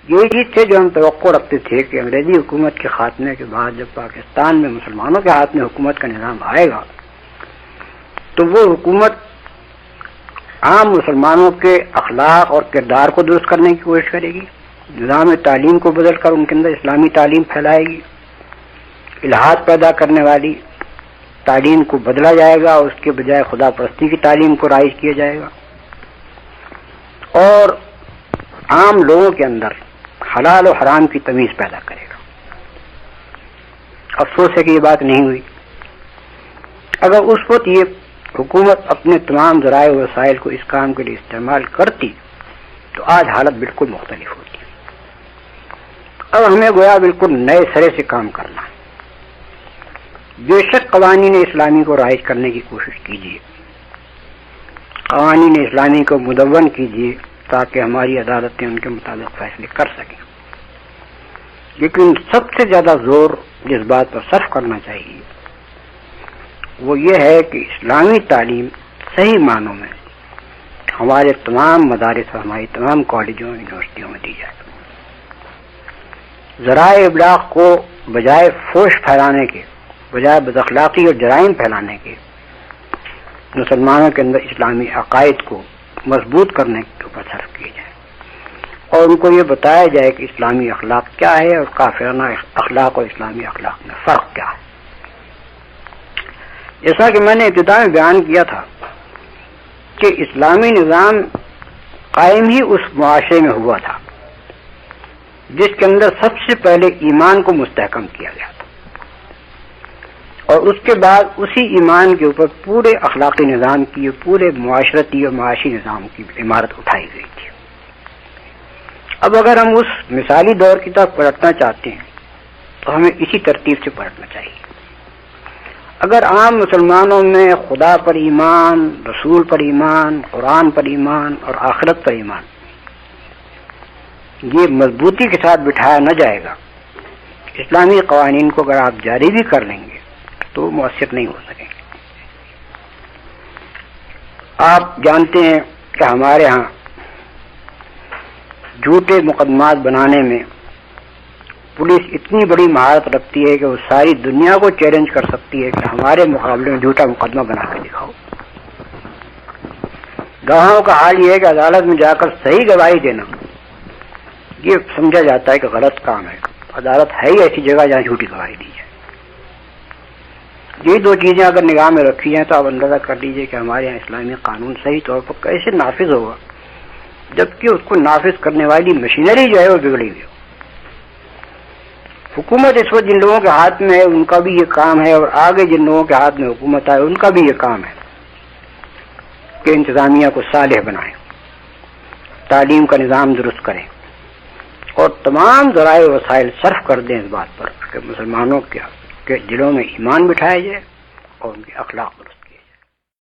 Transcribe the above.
یہی چیز تھے جو ہم توقع رکھتے تھے کہ انگریزی حکومت کے خاتمے کے بعد جب پاکستان میں مسلمانوں کے ہاتھ میں حکومت کا نظام آئے گا تو وہ حکومت عام مسلمانوں کے اخلاق اور کردار کو درست کرنے کی کوشش کرے گی، نظام تعلیم کو بدل کر ان کے اندر اسلامی تعلیم پھیلائے گی، الہات پیدا کرنے والی تعلیم کو بدلا جائے گا، اس کے بجائے خدا پرستی کی تعلیم کو رائج کیا جائے گا، اور عام لوگوں کے اندر حلال و حرام کی تمیز پیدا کرے گا۔ افسوس ہے کہ یہ بات نہیں ہوئی۔ اگر اس وقت یہ حکومت اپنے تمام ذرائع و وسائل کو اس کام کے لیے استعمال کرتی تو آج حالت بالکل مختلف ہوتی۔ اب ہمیں گویا بالکل نئے سرے سے کام کرنا ہے۔ بے شک قوانین اسلامی کو رائج کرنے کی کوشش کیجیے، قوانین اسلامی کو مدون کیجیے تاکہ ہماری عدالتیں ان کے مطابق فیصلے کر سکیں، لیکن سب سے زیادہ زور جس بات پر صرف کرنا چاہیے وہ یہ ہے کہ اسلامی تعلیم صحیح معنوں میں ہمارے تمام مدارس اور ہماری تمام کالجوں اور یونیورسٹیوں میں دی جائے۔ ذرائع ابلاغ کو بجائے فحش پھیلانے کے، بجائے بد اخلاقی اور جرائم پھیلانے کے، مسلمانوں کے اندر اسلامی عقائد کو مضبوط کرنے کے اوپر صرف کیے جائے، اور ان کو یہ بتایا جائے کہ اسلامی اخلاق کیا ہے اور کافرانہ اخلاق اور اسلامی اخلاق میں فرق کیا ہے۔ جیسا کہ میں نے ابتدا میں بیان کیا تھا کہ اسلامی نظام قائم ہی اس معاشرے میں ہوا تھا جس کے اندر سب سے پہلے ایمان کو مستحکم کیا گیا تھا، اور اس کے بعد اسی ایمان کے اوپر پورے اخلاقی نظام کی، پورے معاشرتی اور معاشی نظام کی عمارت اٹھائی گئی تھی۔ اب اگر ہم اس مثالی دور کی طرف پلٹنا چاہتے ہیں تو ہمیں اسی ترتیب سے پلٹنا چاہیے۔ اگر عام مسلمانوں میں خدا پر ایمان، رسول پر ایمان، قرآن پر ایمان اور آخرت پر ایمان یہ مضبوطی کے ساتھ بٹھایا نہ جائے گا، اسلامی قوانین کو اگر آپ جاری بھی کر لیں گے تو مؤثر نہیں ہو سکیں گے۔ آپ جانتے ہیں کہ ہمارے ہاں جھوٹے مقدمات بنانے میں پولیس اتنی بڑی مہارت رکھتی ہے کہ وہ ساری دنیا کو چیلنج کر سکتی ہے کہ ہمارے مقابلے میں جھوٹا مقدمہ بنا کے دکھاؤ۔ گواہوں کا حال یہ ہے کہ عدالت میں جا کر صحیح گواہی دینا یہ سمجھا جاتا ہے کہ غلط کام ہے۔ عدالت ہے ہی ایسی جگہ جہاں جھوٹی گواہی دی جائے۔ یہ دو چیزیں اگر نگاہ میں رکھی جائیں تو آپ اندازہ کر لیجئے کہ ہمارے یہاں اسلامی قانون صحیح طور پر کیسے نافذ ہوگا، جبکہ اس کو نافذ کرنے والی مشینری جو ہے وہ بگڑی ہوئی ہو۔ حکومت اس وقت جن لوگوں کے ہاتھ میں ہے ان کا بھی یہ کام ہے، اور آگے جن لوگوں کے ہاتھ میں حکومت آئے ان کا بھی یہ کام ہے کہ انتظامیہ کو صالح بنائیں، تعلیم کا نظام درست کریں، اور تمام ذرائع وسائل صرف کر دیں اس بات پر کہ مسلمانوں کے دلوں میں ایمان بٹھایا جائے اور ان کے اخلاق درست